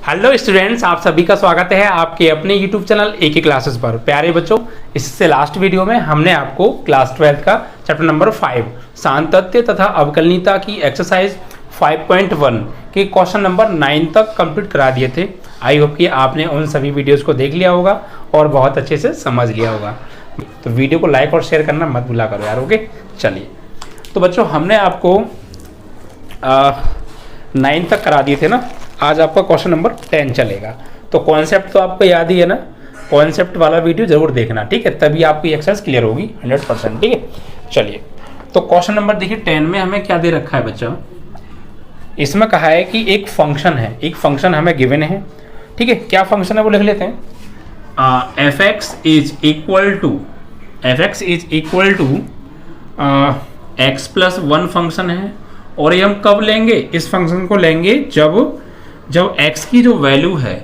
Hello students, आप सभी का स्वागत है आपके अपने यूट्यूब चैनल एक क्लासेस पर। प्यारे बच्चों, इससे लास्ट वीडियो में हमने आपको क्लास 12 का चैप्टर नंबर 5 सातत्य तथा अवकलनीयता की एक्सरसाइज 5.1 के क्वेश्चन नंबर 9 तक कंप्लीट करा दिए थे। आई होप कि आपने उन सभी वीडियोस को देख लिया होगा और बहुत अच्छे से समझ लिया होगा। तो वीडियो को लाइक और शेयर करना मत भूला करो यार। ओके, चलिए। तो बच्चों, हमने आपको 9 तक करा दिए थे ना। आज आपका क्वेश्चन नंबर 10 चलेगा। तो कॉन्सेप्ट तो आपको याद ही है ना, कॉन्सेप्ट वाला वीडियो जरूर देखना, ठीक है, तभी आपकी एक्सरसाइज क्लियर होगी 100%। ठीक है, चलिए। तो क्वेश्चन नंबर देखिए 10 में हमें क्या दे रखा है बच्चों। इसमें कहा है कि एक फंक्शन है, एक फंक्शन हमें गिवन है, ठीक है। क्या फंक्शन है वो लिख लेते हैं। F x is equal to X plus 1 function है। और ये हम कब लेंगे? इस फंक्शन को लेंगे जब x की जो वैल्यू है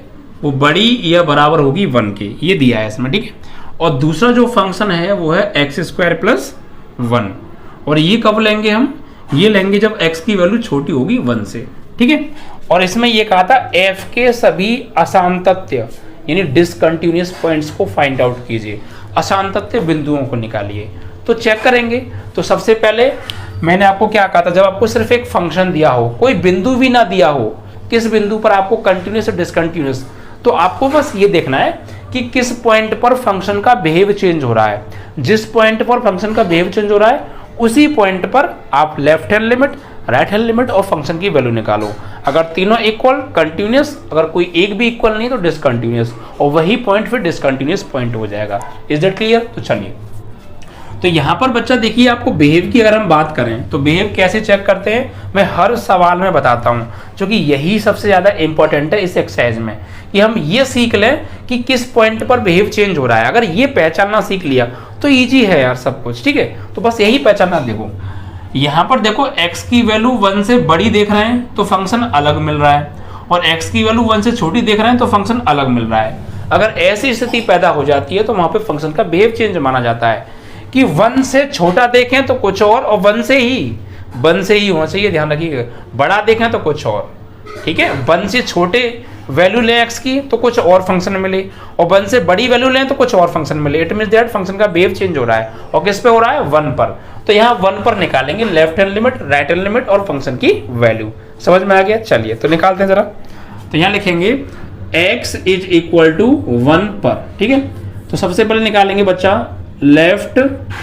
वो बड़ी या बराबर होगी 1 के। ये दिया है इसमें, ठीक है। और दूसरा जो फंक्शन है वो है एक्स स्क्वायर प्लस 1। और ये कब लेंगे हम? ये लेंगे जब x की वैल्यू छोटी होगी 1 से, ठीक है। और इसमें ये कहा था f के सभी असांतत्य यानी डिसकंटिन्यूअस पॉइंट्स को फाइंड आउट कीजिए, असांतत्य बिंदुओं को निकालिए। तो चेक करेंगे। तो सबसे पहले मैंने आपको क्या कहा था, जब आपको सिर्फ एक फंक्शन दिया हो, कोई बिंदु भी ना दिया हो, किस बिंदु पर आपको कंटिन्यूअस और डिसकंटिन्यूअस, तो आपको बस ये देखना है कि किस पॉइंट पर फंक्शन का बिहेव चेंज हो रहा है। जिस पॉइंट पर फंक्शन का बिहेव चेंज हो रहा है उसी पॉइंट पर आप left hand limit, right hand limit और फंक्शन की वैल्यू निकालो। अगर तीनों इक्वल कंटिन्यूअस, अगर कोई एक भी इक्वल नहीं तो डिसकंटिन्यूअस, और वही पॉइंट फिर डिसकंटिन्यूअस पॉइंट हो जाएगा। Is that clear? तो चलिए। तो यहाँ पर बच्चा देखिए, आपको बिहेव की अगर हम बात करें तो बिहेव कैसे चेक करते हैं मैं हर सवाल में बताता हूँ, क्योंकि यही सबसे ज़्यादा इंपॉर्टेंट है इस एक्सरसाइज में, कि हम ये सीख लें कि किस पॉइंट पर बिहेव चेंज हो रहा है। अगर ये पहचानना सीख लिया तो ईजी है यार सब कुछ, ठीक है। तो बस यही पहचानना। देखो यहाँ पर देखो, x की वैल्यू 1 से बड़ी देख रहे हैं तो फंक्शन अलग मिल रहा है, और x की वैल्यू 1 से छोटी देख रहे हैं तो फंक्शन अलग मिल रहा है। अगर ऐसी स्थिति पैदा हो जाती है तो वहाँ पे फंक्शन का बिहेव चेंज माना जाता है कि 1 से छोटा देखें तो कुछ और 1 से ही होना चाहिए, ध्यान रखिएगा। बड़ा देखें तो कुछ और, ठीक है। 1 से छोटे वैल्यू लें x की तो कुछ और फंक्शन मिले, और 1 से बड़ी वैल्यू लें तो कुछ और फंक्शन मिले। इट मींस दैट फंक्शन का बिहेव चेंज हो रहा है, और किस पे हो रहा है? 1 पर। तो यहाँ 1 पर निकालेंगे left hand limit, right hand limit और फंक्शन की वैल्यू। समझ में आ गया? चलिए तो निकालते हैं जरा। तो यहाँ लिखेंगे x इज इक्वल टू 1 पर, ठीक है। तो सबसे पहले निकालेंगे बच्चा left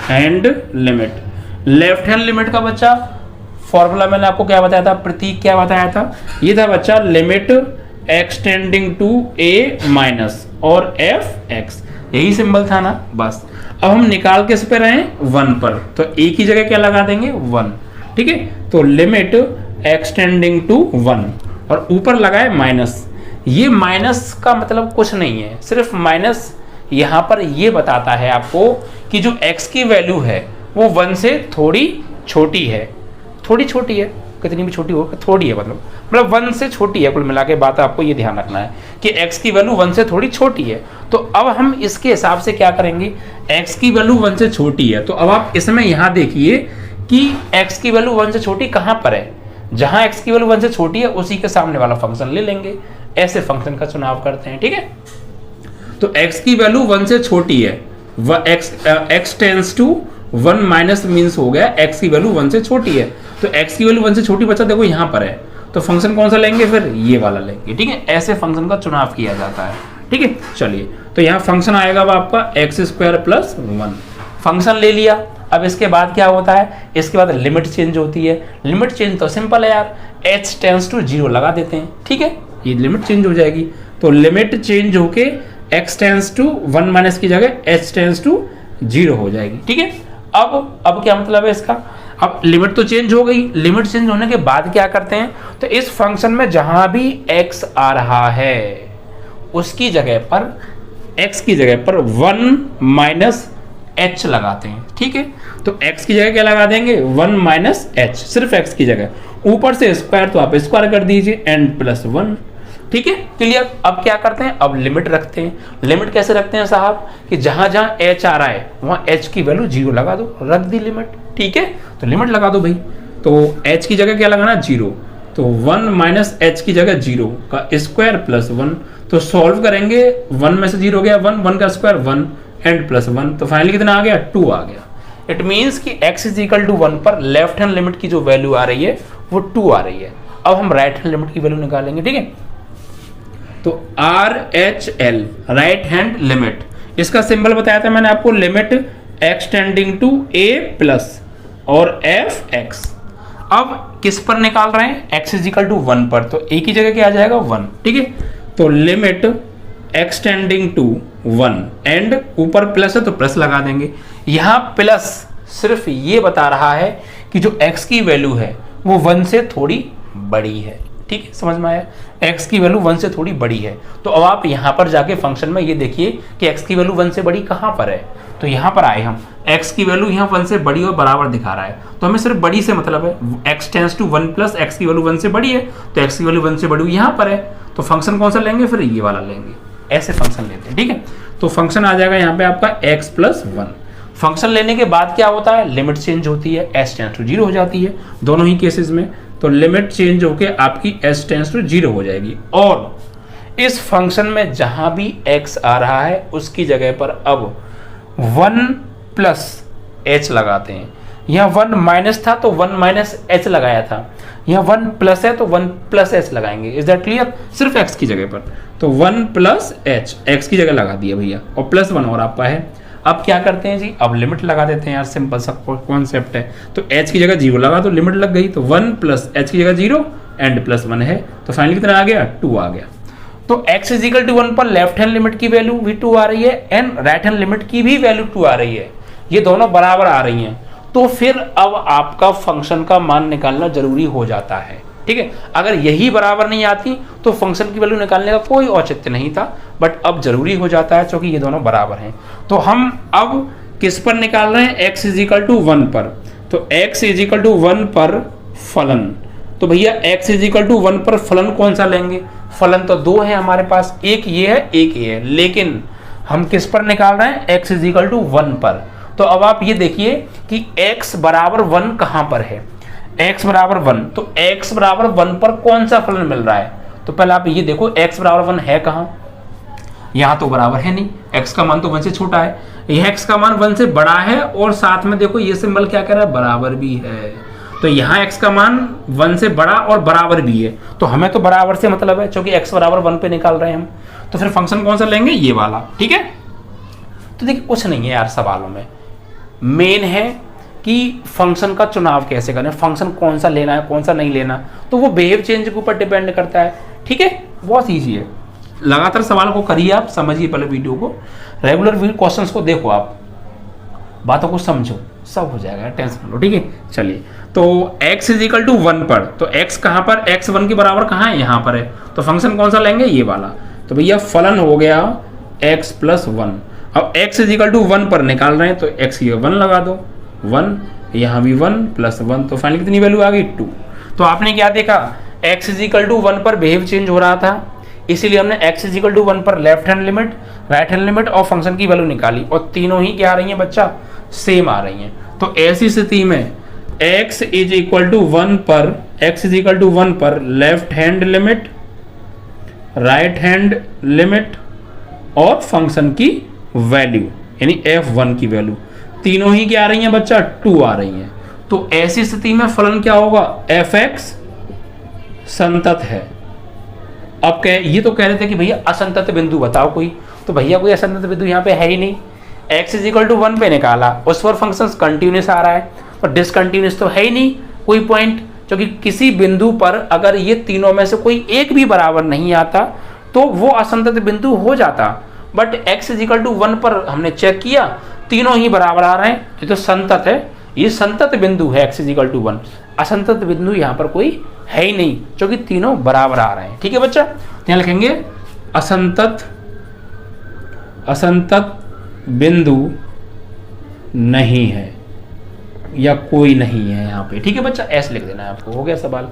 hand limit. Left hand limit का बच्चा फॉर्मूला मैंने आपको क्या बताया था, प्रतीक क्या बताया था? ये था बच्चा limit extending to a minus और एफ एक्स, यही सिंबल था ना, बस। अब हम निकाल किस पे रहे हैं? 1 पर। तो a की जगह क्या लगा देंगे? 1, ठीक है। तो लिमिट एक्सटेंडिंग टू 1 और ऊपर लगाए माइनस। ये माइनस का मतलब कुछ नहीं है, सिर्फ माइनस यहाँ पर ये बताता है आपको कि जो x की वैल्यू है वो 1 से थोड़ी छोटी है। थोड़ी छोटी है, कितनी भी छोटी हो, थोड़ी है, मतलब 1 से छोटी है। कुल मिला के बात आपको ये ध्यान रखना है कि x की वैल्यू 1 से थोड़ी छोटी है। तो अब हम इसके हिसाब से क्या करेंगे? x की वैल्यू 1 से छोटी है, तो अब आप इसमें यहाँ देखिए कि x की वैल्यू 1 से छोटी कहाँ पर है। जहाँ x की वैल्यू 1 से छोटी है उसी के सामने वाला फंक्शन ले लेंगे। ऐसे फंक्शन का चुनाव करते हैं, ठीक है। तो x की वैल्यू 1 से छोटी है, x tends to 1 minus means हो गया x की वैल्यू 1 से छोटी है। तो x की वैल्यू 1 से छोटी बच्चा देखो यहाँ पर है, तो फंक्शन कौन सा लेंगे? फिर ये वाला लेंगे, ठीक है। ऐसे फंक्शन का चुनाव किया जाता है, ठीक है। चलिए, तो यहाँ फंक्शन आएगा अब आपका एक्स स्क्वायर प्लस 1। फंक्शन ले लिया। अब इसके बाद क्या होता है? इसके बाद लिमिट चेंज होती है। लिमिट चेंज तो सिंपल है यार, h टेंस टू 0 लगा देते हैं, ठीक है। ये लिमिट चेंज हो जाएगी। तो लिमिट चेंज होके x टेंस टू 1 माइनस की जगह h टेंस टू 0 हो जाएगी, ठीक है। अब क्या मतलब है इसका? अब लिमिट तो चेंज हो गई। लिमिट चेंज होने के बाद क्या करते हैं? तो इस फंक्शन में जहां भी x आ रहा है उसकी जगह पर, x की जगह पर 1 माइनस h लगाते हैं, ठीक है। तो x की जगह क्या लगा देंगे? 1 माइनस h, सिर्फ x की जगह। ऊपर से स्क्वायर तो आप स्क्वायर कर दीजिए, n प्लस 1, ठीक है। क्लियर? अब क्या करते हैं? अब लिमिट रखते हैं। लिमिट कैसे रखते हैं साहब? कि जहां जहां h आ रहा है वहां h की वैल्यू 0 लगा दो, रख दी लिमिट, ठीक है। तो लिमिट लगा दो भाई। तो h की जगह क्या लगाना? 0। तो 1 माइनस एच की जगह 0 का स्क्वायर प्लस 1, तो सॉल्व करेंगे 1 में से 0 गया 1, 1 का स्क्वायर 1 एंड प्लस 1, तो फाइनली कितना आ गया 2 आ गया। इट मीन्स कि x इज इक्वल टू 1 पर लेफ्ट हैंड लिमिट की जो वैल्यू आ रही है वो 2 आ रही है। अब हम राइट हैंड लिमिट की वैल्यू निकालेंगे, ठीक है। तो RHL राइट हैंड लिमिट, इसका सिंबल बताया था मैंने आपको, limit extending to a plus और fx। अब किस पर निकाल रहे हैं, x इज इक्वल टू 1 पर, तो a की जगह क्या आ जाएगा 1, ठीक है। तो लिमिट एक्सटेंडिंग टू 1 एंड ऊपर प्लस है तो प्लस लगा देंगे। यहां प्लस सिर्फ ये बता रहा है कि जो x की वैल्यू है वो 1 से थोड़ी बड़ी है, ठीक है, समझ में आया। x की वैल्यू 1 से थोड़ी बड़ी है। तो अब आप यहां पर जाके फंक्शन में ये देखिए कि x की वैल्यू 1 से बड़ी कहां पर है, तो यहां पर आए हम, x की वैल्यू यहां 1 से बड़ी और बराबर दिखा रहा है, तो हमें सिर्फ बड़ी से मतलब है। x tends to 1 plus x की वैल्यू 1 से बड़ी है, तो x की वैल्यू 1 से बड़ी यहां पर है, तो फंक्शन कौन सा लेंगे, फिर ये वाला लेंगे, ऐसे फंक्शन लेते हैं, ठीक है। तो फंक्शन आ जाएगा यहाँ पे आपका x प्लस 1। फंक्शन लेने के बाद क्या होता है, लिमिट चेंज होती है, s टेंड्स टू 0 हो जाती है दोनों ही केसेस में। तो लिमिट चेंज होके आपकी s टेंड्स टू 0 हो जाएगी, और इस फंक्शन में जहां भी x आ रहा है उसकी जगह पर अब 1 प्लस h लगाते हैं। यहाँ 1 माइनस था तो 1 माइनस h लगाया था, यहाँ 1 प्लस है तो 1 प्लस h लगाएंगे। इज दैट क्लियर, सिर्फ x की जगह पर, तो 1 प्लस h x की जगह लगा दिया भैया, और प्लस 1 और आपका है। अब क्या करते हैं जी, अब लिमिट लगा देते हैं यार, सिंपल सा कॉन्सेप्ट है। तो h की जगह 0 लगा तो लिमिट लग गई, तो 1 प्लस h की जगह 0 एंड प्लस 1 है, तो फाइनली कितना आ गया 2 आ गया। तो x इज इक्वल टू 1 पर लेफ्ट हैंड लिमिट की वैल्यू भी 2 आ रही है एंड राइट हैंड लिमिट की भी वैल्यू 2 आ रही है, ये दोनों बराबर आ रही हैं। तो फिर अब आपका फंक्शन का मान निकालना जरूरी हो जाता है, ठीक है। अगर यही बराबर नहीं आती तो फंक्शन की वैल्यू निकालने का कोई औचित्य नहीं था, बट अब जरूरी हो जाता है क्योंकि ये दोनों बराबर हैं। तो हम अब किस पर निकाल रहे हैं, x इज इक्वल टू 1 पर, तो x इज इक्वल टू 1 पर फलन, तो भैया x इज इक्वल टू 1 पर फलन कौन सा लेंगे, फलन तो 2 है हमारे पास, एक ये है एक ये है, लेकिन हम किस पर निकाल रहे हैं, x इज इक्वल टू 1 पर। तो अब आप ये देखिए कि x बराबर 1 कहां पर है, x बराबर 1, तो x बराबर 1 पर कौन सा फलन मिल रहा है, तो पहले आप ये देखो x बराबर 1 है कहां, यहां तो बराबर है नहीं, x का मान तो 1 से छोटा है, यह x का मान 1 से बड़ा है, और साथ में देखो ये सिंबल क्या कह रहा है, बराबर भी है। तो यहाँ x का मान 1 से बड़ा और बराबर भी है, तो हमें तो बराबर से मतलब है क्योंकि x बराबर 1 पे निकाल रहे हैं हम, तो फिर फंक्शन कौन सा लेंगे, ये वाला, ठीक है। तो देखिए कुछ नहीं है यार सवालों में, मेन है कि फंक्शन का चुनाव कैसे करें, फंक्शन कौन सा लेना है कौन सा नहीं लेना, तो वो बिहेव चेंज के ऊपर डिपेंड करता है, ठीक है। बहुत ईजी है, लगातार सवाल को करिए आप, समझिए पहले वीडियो को, रेगुलर क्वेश्चंस को देखो आप, बातों को समझो, सब हो जाएगा, टेंशन लो, ठीक है। चलिए, तो x इज इक्वल टू 1 पर, तो x कहाँ पर, x 1 के बराबर कहाँ है, यहाँ पर है, तो फंक्शन कौन सा लेंगे, ये वाला। तो भैया फलन हो गया x प्लस 1। अब x इज इक्वल टू 1 पर निकाल रहे हैं, तो x की 1 लगा दो, 1, यहाँ भी 1 प्लस 1, तो फाइनली कितनी वैल्यू आ गई 2। तो आपने क्या देखा, x इज इक्वल टू 1 पर बिहेव चेंज हो रहा था, इसीलिए हमने x इज इक्वल टू 1 पर left hand limit, right hand limit और फंक्शन की वैल्यू निकाली, और तीनों ही क्या आ रही हैं बच्चा, सेम आ रही हैं। तो ऐसी स्थिति में x इज इक्वल टू 1 पर, x इज इक्वल टू 1 पर left hand limit, right hand limit और फंक्शन की वैल्यू यानी f1 की वैल्यू, तीनों ही क्या आ रही हैं बच्चा, 2 आ रही हैं। तो ऐसी स्थिति में फलन क्या होगा, fx संतत है। अब ये तो कह रहे थे कि भैया असंतत बिंदु बताओ कोई, तो भैया कोई असंतत बिंदु यहाँ पे है ही नहीं, x इज इक्वल टू 1 पे निकाला, उस पर फंक्शन कंटिन्यूस आ रहा है, और डिसकंटिन्यूस तो है ही नहीं कोई पॉइंट, क्योंकि किसी बिंदु पर अगर ये तीनों में से कोई एक भी बराबर नहीं आता तो वो असंतत बिंदु हो जाता, but x is equal to 1 पर हमने चेक किया, तीनों ही बराबर आ रहे हैं, ये तो संतत है, ये संतत बिंदु है x इज इक्वल टू 1, असंतत बिंदु यहाँ पर कोई है ही नहीं क्योंकि तीनों बराबर आ रहे हैं, ठीक है बच्चा। यहाँ लिखेंगे असंतत बिंदु नहीं है या कोई नहीं है यहाँ पे, ठीक है बच्चा, ऐसे लिख देना है आपको, हो गया सवाल,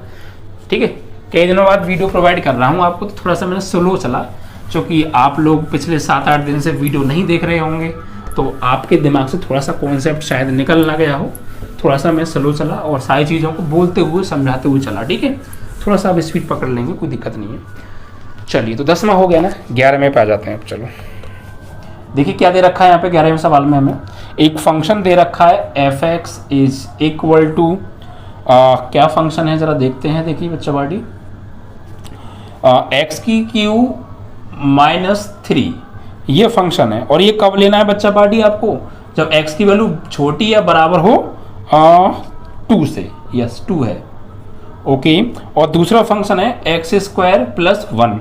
ठीक है। कई दिनों बाद वीडियो प्रोवाइड कर रहा हूँ आपको, तो थोड़ा सा मैंने स्लो चला क्योंकि आप लोग पिछले 7-8 दिन से वीडियो नहीं देख रहे होंगे, तो आपके दिमाग से थोड़ा सा कॉन्सेप्ट शायद निकल ना गया हो, थोड़ा सा मैं स्लो चला और सारी चीज़ों को बोलते हुए समझाते हुए चला, ठीक है। थोड़ा सा आप स्पीड पकड़ लेंगे, कोई दिक्कत नहीं है। चलिए तो 10वां हो गया ना, 11वें पे आ जाते हैं अब। चलो देखिए क्या दे रखा है यहाँ पे 11वें सवाल में हमें एक फंक्शन दे रखा है f x is equal to क्या फंक्शन है जरा देखते हैं। देखिए बच्चा बाटी एक्स की क्यू -3 ये फंक्शन है, और ये कब लेना है बच्चा पार्टी आपको, जब x की वैल्यू छोटी या बराबर हो 2 से। यस 2 है, ओके। और दूसरा फंक्शन है x² + 1,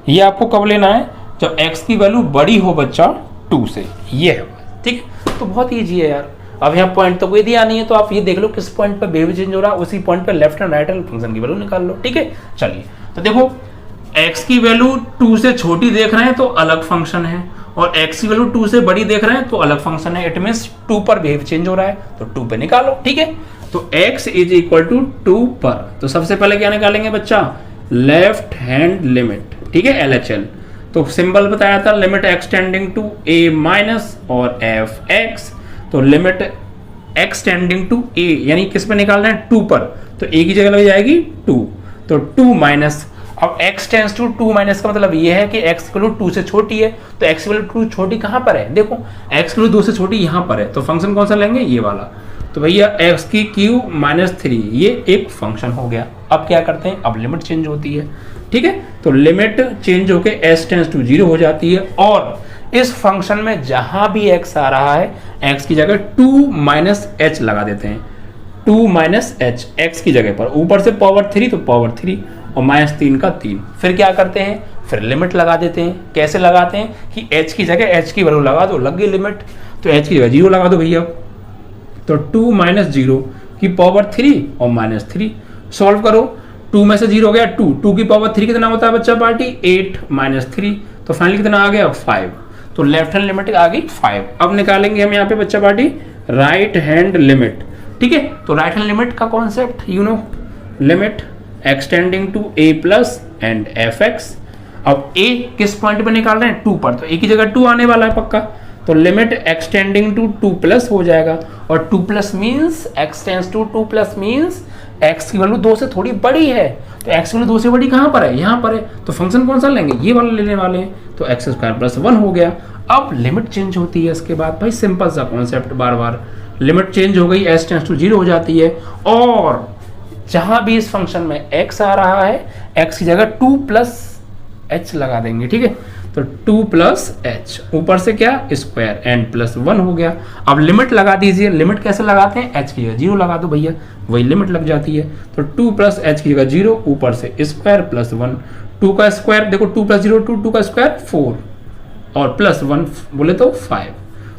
ये आपको कब लेना है, जब x की वैल्यू बड़ी हो बच्चा 2 से। ये है ठीक, तो बहुत ईजी है यार। अब यहाँ पॉइंट तो कोई दिया नहीं है, तो आप ये देख लो किस पॉइंट पर बिहेवियर चेंज हो रहा है, उसी पॉइंट पर left and right hand function की वैल्यू निकाल लो। ठीक है, चलिए तो देखो x की वैल्यू 2 से छोटी देख रहे हैं तो अलग फंक्शन है, और x की वैल्यू 2 से बड़ी देख रहे हैं तो अलग फंक्शन है। इट मींस 2 पर बिहेव चेंज हो रहा है, तो 2 पे निकालो। ठीक है, तो x = 2 पर, तो सबसे पहले क्या निकालेंगे बच्चा, लेफ्ट हैंड लिमिट। ठीक है, LHL। तो सिंबल बताया था लिमिट एक्सटेंडिंग टू a- और f(x), तो लिमिट एक्सटेंडिंग टू a यानी किस पे निकाल रहे हैं, 2 पर, तो a की जगह लग जाएगी 2, तो 2 अब x टेंस टू 2 का मतलब ये है कि x की वैल्यू 2 से छोटी है, तो x की वैल्यू 2 छोटी कहां पर है, देखो x की वैल्यू 2 से छोटी यहां पर है, तो फंक्शन कौन सा लेंगे, ये वाला। तो भैया x की क्यू -3 ये एक फंक्शन हो गया। अब क्या करते हैं, अब लिमिट चेंज होती है। ठीक है, तो लिमिट चेंज होके s टेंस टू 0 हो जाती है, और इस फंक्शन में जहां भी x आ रहा है x की जगह 2 - h लगा देते हैं। 2 - h x की जगह पर, ऊपर से पावर 3 तो पावर 3 और -3 का 3। फिर क्या करते हैं, फिर लिमिट लगा देते हैं। कैसे लगाते हैं कि h की जगह h की वैल्यू लगा दो, लग गई लिमिट, तो h की जगह 0 लगा दो भैया, तो 2 - 0 की पावर 3 और -3 सॉल्व करो। 2 में से 0 हो गया 2 की पावर 3 कितना होता है बच्चा पार्टी, 8 - 3, तो फाइनली कितना आ गया 5, तो लेफ्ट हैंड लिमिट आ गई 5। अब निकालेंगे हम यहाँ पे बच्चा पार्टी राइट हैंड लिमिट। ठीक है, तो राइट हैंड लिमिट का concept you know, limit extending to a+ and fx। अब a किस पॉइंट पे निकाल रहे हैं, 2 पर, तो a की जगह 2 आने वाला है पक्का, तो लिमिट एक्सटेंडिंग टू 2+ हो जाएगा, और 2+ means x tends to 2+ means x की वैल्यू 2 से थोड़ी बड़ी है, तो x की वैल्यू 2 से बड़ी कहां पर है, यहां पर है, तो फंक्शन कौन सा लेंगे, ये वाला लेने वाले हैं, तो x² + 1 हो गया। अब लिमिट चेंज होती है इसके बाद, भाई सिंपल सा कॉन्सेप्ट, बार बार लिमिट चेंज हो गई, s टेंस टू 0 हो जाती है, और जहां भी इस फंक्शन में x आ रहा है x की जगह 2+ h लगा देंगे। ठीक है, तो 2+ h, ऊपर से क्या स्क्वायर n + 1 हो गया। अब लिमिट लगा दीजिए, लिमिट कैसे लगाते हैं, h की जगह 0 लगा दो भैया, वही लिमिट लग जाती है, तो 2+ h की जगह 0, ऊपर से स्क्वायर +1, 2 का स्क्वायर देखो 2 + 0 2 का स्क्वायर 4 और +1 बोले तो 5।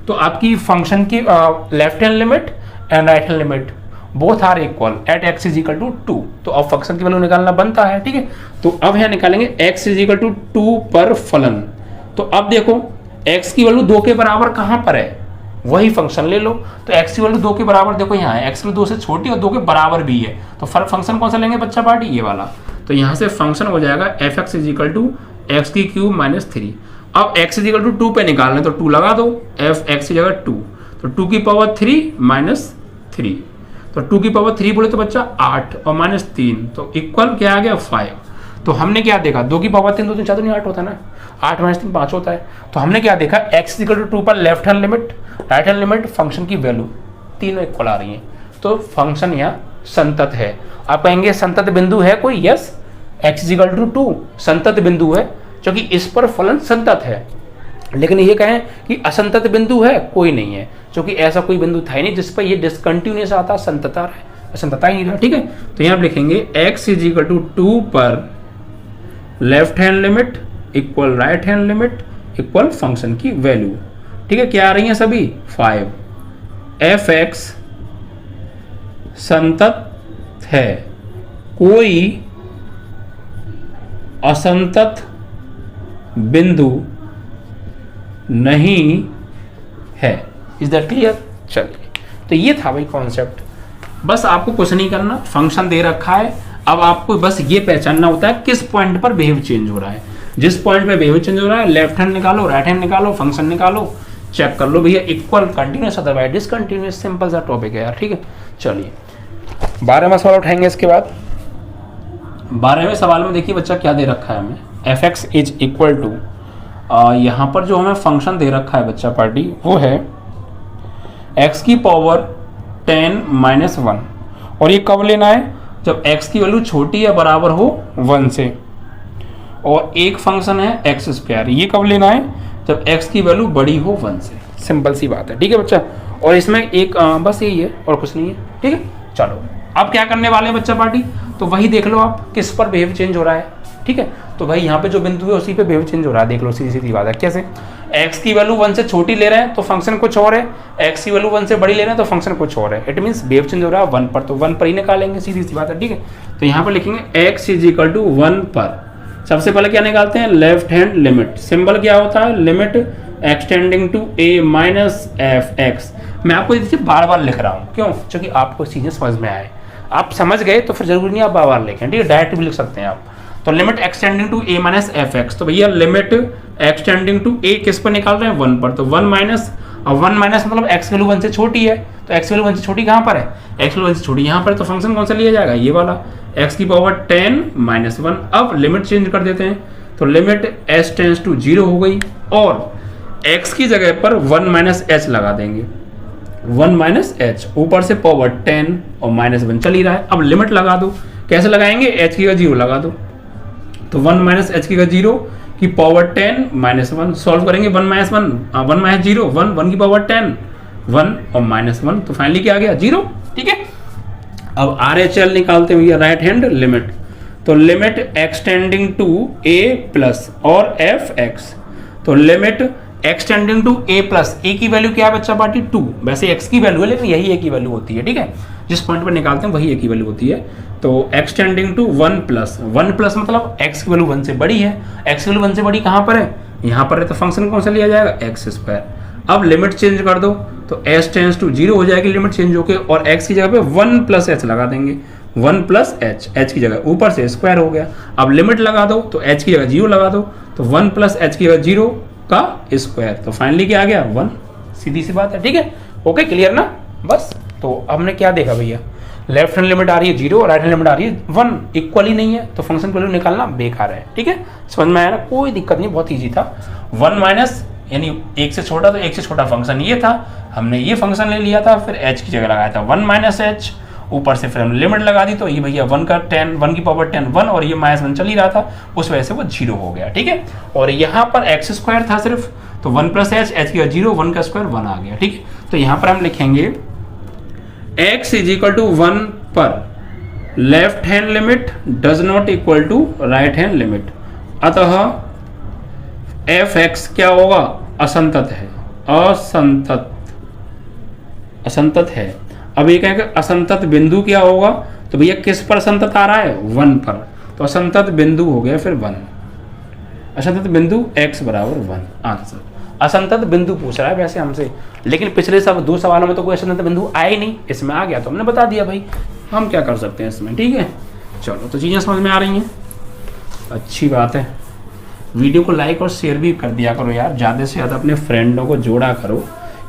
तो आपकी फंक्शन की left hand limit and right hand limit both are equal at x = 2, तो अब फंक्शन की वैल्यू निकालना बनता है। ठीक है, तो अब यहाँ निकालेंगे x = 2 पर फलन। तो अब देखो x की वैल्यू 2 के बराबर कहां पर है, वही फंक्शन ले लो, तो x की वैल्यू 2 के बराबर देखो यहाँ है, x की वैल्यू 2 से छोटी और 2 के बराबर भी है, तो फंक्शन कौन सा लेंगे बच्चा पार्टी, ये वाला। तो यहाँ से फंक्शन हो जाएगा f(x) = x की क्यूब -3। अब x = 2 पे निकालना, तो 2 लगा दो, f(x) की जगह 2, तो 2 की पावर 3 -3, तो 2 की पावर 3 बोले तो बच्चा 8 और -3, तो इक्वल क्या आ गया 5। तो हमने क्या देखा, 2 की पावर 3 2 3 4 2 8 होता है ना, 8 - 3 5 होता है, तो हमने क्या देखा, x = 2 पर left hand limit right hand limit function की वैल्यू तीनों इक्वल आ रही हैं, तो फंक्शन यहाँ संतत है। आप कहेंगे संतत बिंदु है कोई, यस x = 2 संतत बिंदु है, क्योंकि इस पर फलन संतत है। लेकिन ये कहें कि असंतत बिंदु है, कोई नहीं है, क्योंकि ऐसा कोई बिंदु था ही नहीं जिस पर ये डिसकंटिन्यूअस आता, संतता है, असंतता ही नहीं रहा। ठीक है, तो यहाँ लिखेंगे x = 2 पर left hand limit equal right hand limit equal function की वैल्यू। ठीक है, क्या आ रही है सभी 5, f(x) संतत है, कोई असंतत बिंदु नहीं है। Is that clear? चलिए, तो ये था भाई कॉन्सेप्ट, बस आपको कुछ नहीं करना, फंक्शन दे रखा है, अब आपको बस ये पहचानना होता है किस पॉइंट पर बिहेव चेंज हो रहा है। जिस पॉइंट पे बिहेव चेंज हो रहा है लेफ्ट हैंड निकालो, राइट हैंड निकालो, फंक्शन निकालो, चेक कर लो भैया equal, continuous, otherwise discontinuous, simple सा टॉपिक है यार। ठीक है, चलिए 12वां सवाल उठाएंगे इसके बाद। 12वें सवाल में देखिए बच्चा क्या दे रखा है हमें, f x is equal to, यहाँ पर जो हमें फंक्शन दे रखा है बच्चा पार्टी वो है x की पावर 10 माइनस 1, और ये कब लेना है, जब x की वैल्यू छोटी या बराबर हो 1 से, और एक फंक्शन है एक्स स्क्वायर, ये कब लेना है, जब x की वैल्यू बड़ी हो 1 से। सिंपल सी बात है, ठीक है बच्चा। और इसमें एक बस यही है और कुछ नहीं है, ठीक है। चलो अब क्या करने वाले हैं बच्चा पार्टी, तो वही देख लो आप किस पर बिहेव चेंज हो रहा है, ठीक है। तो भाई यहाँ पे जो बिंदु है उसी पे बिहेव चेंज हो रहा है, देख लो, सीधी सीधी बात है। कैसे, x की वैल्यू 1 से छोटी ले रहे हैं तो फंक्शन कुछ और है, x की वैल्यू 1 से बड़ी ले रहे हैं तो फंक्शन कुछ और है। इट मीन्स बिहेव चेंज हो रहा है 1 पर, तो 1 पर ही निकालेंगे, सीधी सी बात है, ठीक है। तो यहाँ पर लिखेंगे x इज इक्वल टू 1 पर। सबसे पहले क्या निकालते हैं, लेफ्ट हैंड लिमिट। सिंबल क्या होता है, limit extending to a minus f x. मैं आपको देखिए बार बार लिख रहा हूँ, क्यों, क्योंकि आपको चीजें समझ में आए। आप समझ गए तो फिर जरूरी नहीं आप बार बार लिखें, ठीक है, डायरेक्ट भी लिख सकते हैं आप। तो limit extending to a minus f x, तो भैया लिमिट एक्सटेंडिंग टू a किस पर निकाल रहे हैं, 1 पर, तो 1 माइनस, और 1 माइनस मतलब x वैल्यू 1 से छोटी है, तो x वैल्यू 1 से छोटी कहाँ पर है, x वैल्यू 1 से छोटी यहाँ पर, तो फंक्शन कौन सा लिया जाएगा, ये वाला, x की पावर 10 माइनस 1। अब लिमिट चेंज कर देते हैं, तो लिमिट s टेंस टू 0 हो गई, और x की जगह पर 1 माइनस h लगा देंगे, 1 माइनस h, ऊपर से पावर 10 और माइनस 1 चल ही रहा है। अब लिमिट लगा दो, कैसे लगाएंगे, h की जगह 0 लगा दो, तो 1 माइनस h की जगह 0 की पावर 10 माइनस 1, सॉल्व करेंगे, 1 माइनस 0, 1 की पावर 10, 1 और माइनस 1, तो फाइनली क्या आ गया, 0, ठीक है। अब RHL निकालते हैं भैया, राइट हैंड लिमिट, तो limit extending to a plus और एफ एक्स, तो limit extending to a plus, a की वैल्यू क्या है बच्चा पार्टी 2, वैसे x की वैल्यू है लेकिन यही a की वैल्यू होती है, ठीक है, जिस पॉइंट पर निकालते हैं वही a की वैल्यू होती है। तो एक्सटेंडिंग टू 1 प्लस, 1 प्लस मतलब x की वैल्यू 1 से बड़ी है, x की वैल्यू 1 से बड़ी कहाँ पर है, यहाँ पर है, तो फंक्शन कौन सा लिया जाएगा, एक्स स्क्वायर। अब लिमिट चेंज कर दो, तो s टेंस टू 0 हो जाएगी लिमिट चेंज होके, और x की जगह पे 1 प्लस h लगा देंगे, 1 प्लस h की जगह ऊपर से स्क्वायर हो गया। अब लिमिट लगा दो, तो h की जगह 0 लगा दो, तो 1 प्लस h की जगह 0 का स्क्वायर, तो फाइनली क्या आ गया, 1, सीधी सी बात है, ठीक है, ओके, क्लियर ना, बस। तो हमने क्या देखा भैया, लेफ्ट हैंड लिमिट आ रही है 0 और राइट हैंड लिमिट आ रही है 1, इक्वल ही नहीं है, तो फंक्शन वैल्यू निकालना बेकार है, ठीक है, समझ में आया ना, कोई दिक्कत नहीं, बहुत ईजी था। 1 माइनस यानी 1 से छोटा, तो 1 से छोटा फंक्शन ये था, हमने ये फंक्शन ले लिया था, फिर h की जगह लगाया था 1 माइनस h, ऊपर से फिर हमने लिमिट लगा दी, तो ये भैया 1 का 10, 1 की पावर 10 1, और ये माइनस 1 चल ही रहा था, उस वजह से वो 0 हो गया, ठीक है। और यहाँ पर एक्स स्क्वायर था सिर्फ, तो 1 प्लस h की 0, 1 का स्क्वायर 1 आ गया, ठीक है। तो यहाँ पर हम लिखेंगे x इज इक्वल टू 1 पर left hand limit does not equal to right hand limit, अतः एफ एक्स क्या होगा, असंतत है, असंतत है। अब ये कहेंगे असंतत बिंदु क्या होगा, तो भैया किस पर असंतत आ रहा है, 1 पर, तो असंतत बिंदु हो गया फिर 1, असंतत बिंदु x बराबर 1, आंसर। असंतत बिंदु पूछ रहा है वैसे हमसे, लेकिन पिछले सब 2 सवालों में तो कोई असंतत बिंदु आया ही नहीं, इसमें आ गया तो हमने बता दिया भाई, हम क्या कर सकते हैं इसमें, ठीक है। चलो, तो चीज़ें समझ में आ रही हैं, अच्छी बात है। वीडियो को लाइक और शेयर भी कर दिया करो यार, ज़्यादा से ज़्यादा अपने फ्रेंडों को जोड़ा करो,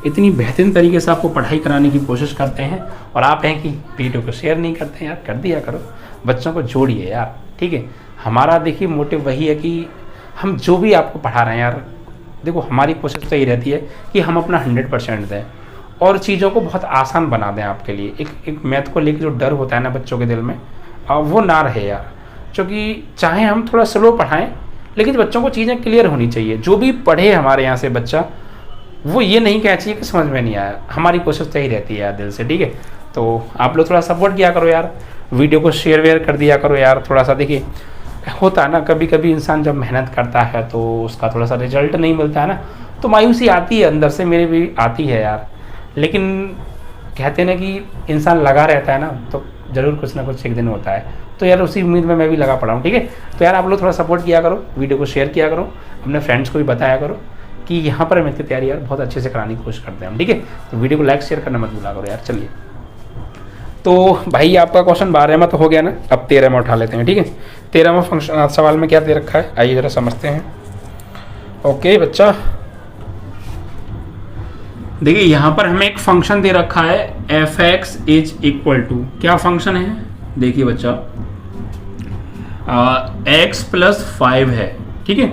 इतनी बेहतरीन तरीके से आपको पढ़ाई कराने की कोशिश करते हैं, और आप हैं कि वीडियो को शेयर नहीं करते हैं यार, कर दिया करो, बच्चों को जोड़िए यार, ठीक है। हमारा देखिए मोटिव वही है कि हम जो भी आपको पढ़ा रहे हैं यार, देखो हमारी कोशिश तो यही रहती है कि हम अपना 100% दें और चीज़ों को बहुत आसान बना दें आपके लिए। एक मैथ को लेकर जो डर होता है ना बच्चों के दिल में, वो ना रहे यार, क्योंकि चाहे हम थोड़ा स्लो पढ़ाएं लेकिन बच्चों को चीज़ें क्लियर होनी चाहिए। जो भी पढ़े हमारे यहाँ से बच्चा, वो ये नहीं कहना चाहिए कि समझ में नहीं आया, हमारी कोशिश तो यही रहती है यार दिल से, ठीक है। तो आप लोग थोड़ा सपोर्ट किया करो यार, वीडियो को शेयर वेयर कर दिया करो यार, थोड़ा सा देखिए होता है ना, कभी कभी इंसान जब मेहनत करता है तो उसका थोड़ा सा रिजल्ट नहीं मिलता है ना, तो मायूसी आती है, अंदर से मेरे भी आती है यार, लेकिन कहते हैं ना कि इंसान लगा रहता है ना तो ज़रूर कुछ ना कुछ एक दिन होता है, तो यार उसी उम्मीद में मैं भी लगा पड़ा हूँ, ठीक है। तो यार आप लोग थोड़ा सपोर्ट किया करो, वीडियो को शेयर किया करो, अपने फ्रेंड्स को भी बताया करो कि यहाँ पर मैथ की तैयारी यार बहुत अच्छे से कराने की कोशिश करते हैं हम, ठीक है। तो वीडियो को लाइक शेयर करना मत भूला करो यार। चलिए, तो भाई आपका क्वेश्चन 12 में तो हो गया ना, अब 13 में उठा लेते हैं, ठीक है। 13वां फंक्शन सवाल में क्या दे रखा है, आइए जरा समझते हैं। ओके बच्चा, देखिए यहाँ पर हमें एक फंक्शन दे रखा है f x is equal to, क्या फंक्शन है, देखिए बच्चा x प्लस 5 है, ठीक है,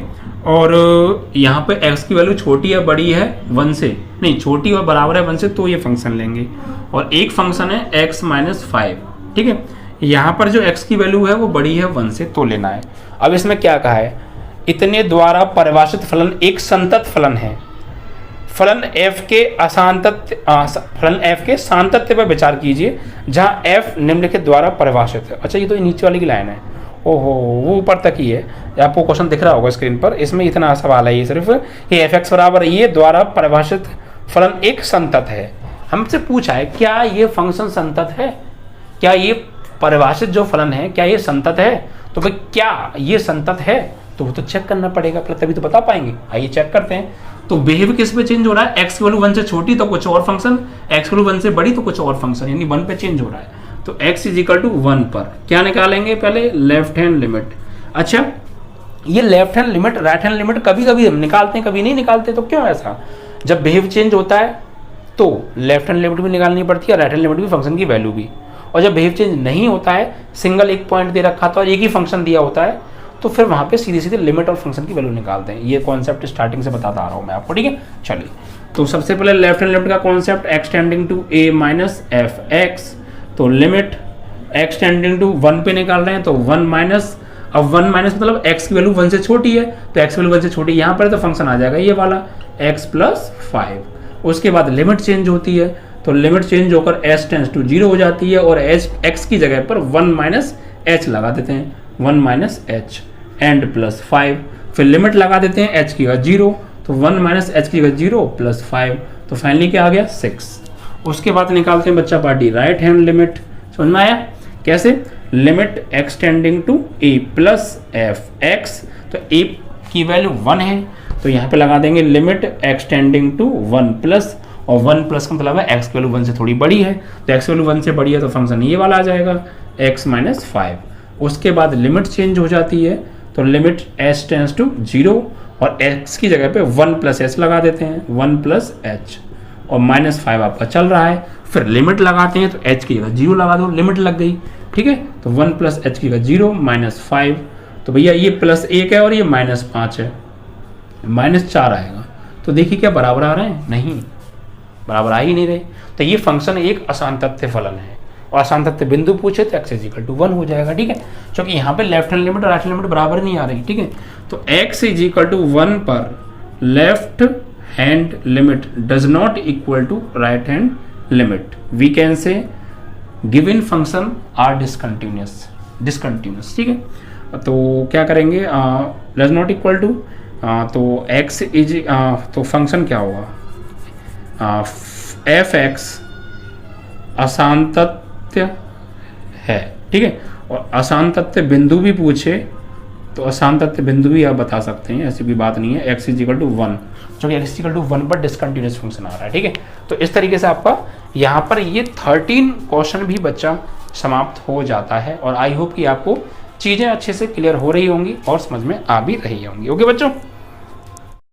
और यहाँ पे x की वैल्यू छोटी है बड़ी है 1 से, नहीं छोटी और बराबर है 1 से, तो ये फंक्शन लेंगे। और एक फंक्शन है x माइनस 5, ठीक है, यहाँ पर जो x की वैल्यू है वो बड़ी है 1 से, तो लेना है। अब इसमें क्या कहा है, इतने द्वारा परिभाषित फलन एक संतत फलन है, फलन f के फलन f के सांतत्य पर विचार कीजिए जहाँ f निम्नलिखित द्वारा परिभाषित है। अच्छा, ये तो नीचे वाली की लाइन है, ओहो वो ऊपर तक ही है, आपको क्वेश्चन दिख रहा होगा स्क्रीन पर, इसमें इतना सवाल है ये सिर्फ कि f(x) बराबर ये द्वारा परिभाषित फलन एक संतत है। हमसे पूछा है क्या ये फंक्शन संतत है, क्या ये परिभाषित जो फलन है क्या ये संतत है, तो भाई क्या ये संतत है, तो वो तो चेक करना पड़ेगा पहले, तभी तो बता पाएंगे। आइए चेक करते हैं। तो बिहेव किस पे चेंज हो रहा है, x की वैल्यू 1 से छोटी तो कुछ और फंक्शन, x की वैल्यू 1 से बड़ी तो कुछ और फंक्शन, यानी 1 पे चेंज हो रहा है। तो x इज इक्वल टू 1 पर क्या निकालेंगे, पहले लेफ्ट हैंड लिमिट। अच्छा, ये left hand limit right hand limit कभी कभी हम निकालते हैं कभी नहीं निकालते, तो क्यों ऐसा, जब बिहेव चेंज होता है तो लेफ्ट हैंड लिमिट भी निकालनी पड़ती है, राइट हैंड लिमिट भी, फंक्शन की वैल्यू भी। और जब बिहेव चेंज नहीं होता है, सिंगल एक पॉइंट दे रखा था और एक ही फंक्शन दिया होता है, तो फिर वहां पे सीधे सीधे लिमिट और फंक्शन की वैल्यू निकालते हैं। ये कॉन्सेप्ट स्टार्टिंग से बताता आ रहा हूं मैं आपको, ठीक है। चलिए, तो सबसे पहले लेफ्ट हैंड लिमिट का concept x tending to a minus f x, तो लिमिट x टेंडिंग टू 1 पे निकाल रहे हैं, तो 1 माइनस, अब 1 माइनस मतलब x की वैल्यू 1 से छोटी है, तो x की वैल्यू 1 से छोटी, यहाँ पर तो फंक्शन आ जाएगा ये वाला x प्लस 5। उसके बाद लिमिट चेंज होती है, तो लिमिट चेंज होकर s टेंस टू 0 हो जाती है, और x की जगह पर 1 माइनस h लगा देते हैं, 1 माइनस h एंड प्लस 5, फिर लिमिट लगा देते हैं h की जगह 0, तो 1 माइनस h की जगह 0 प्लस 5, तो फाइनली क्या आ गया 6। उसके बाद निकालते हैं बच्चा पार्टी राइट हैंड लिमिट, समझ में आया कैसे, limit x tending to a plus f x, तो a की वैल्यू 1 है, तो यहाँ पे लगा देंगे limit x tending to 1 plus, और 1 प्लस का मतलब है x की वैल्यू 1 से थोड़ी बड़ी है, तो x की वैल्यू 1 से बड़ी है तो फंक्शन ये वाला आ जाएगा x माइनस 5। उसके बाद लिमिट चेंज हो जाती है, तो लिमिट s टेंस टू 0 और x की जगह पे 1 प्लस h लगा देते हैं, 1 प्लस h, और माइनस 5 आपका चल रहा है, फिर लिमिट लगाते हैं तो h की जगह 0 लगा दो, लिमिट लग गई, ठीक है, तो 1 प्लस h की जगह 0 माइनस 5, तो भैया ये प्लस 1 है और ये माइनस 5 है, माइनस 4 आएगा, तो देखिए क्या बराबर आ रहे हैं, नहीं बराबर आ ही नहीं रहे। तो ये फंक्शन एक असंतत्य फलन है, और असंतत्य बिंदु पूछे तो x इज इक्वल टू 1 हो जाएगा, ठीक है, क्योंकि यहाँ पे लेफ्ट हैंड लिमिट और राइट हैंड लिमिट बराबर नहीं आ रही, ठीक है। तो x इज इक्वल टू 1 पर left hand limit does not equal to right hand limit, we can say given function are discontinuous, ठीक है। तो क्या करेंगे, डज नॉट इक्वल टू, तो x इज, तो फंक्शन क्या होगा, एफ एक्स असांतत्य है, ठीक है, और असांतत्य बिंदु भी पूछे तो असांतत्य बिंदु भी आप बता सकते हैं, ऐसी भी बात नहीं है, x इज इक्वल टू 1, जो कि x इज इक्वल टू 1 पर डिसकंटिन्यूअस फंक्शन आ रहा है, ठीक है। तो इस तरीके से आपका यहाँ पर ये 13 क्वेश्चन भी बच्चा समाप्त हो जाता है, और आई होप कि आपको चीज़ें अच्छे से क्लियर हो रही होंगी और समझ में आ भी रही होंगी। ओके बच्चों।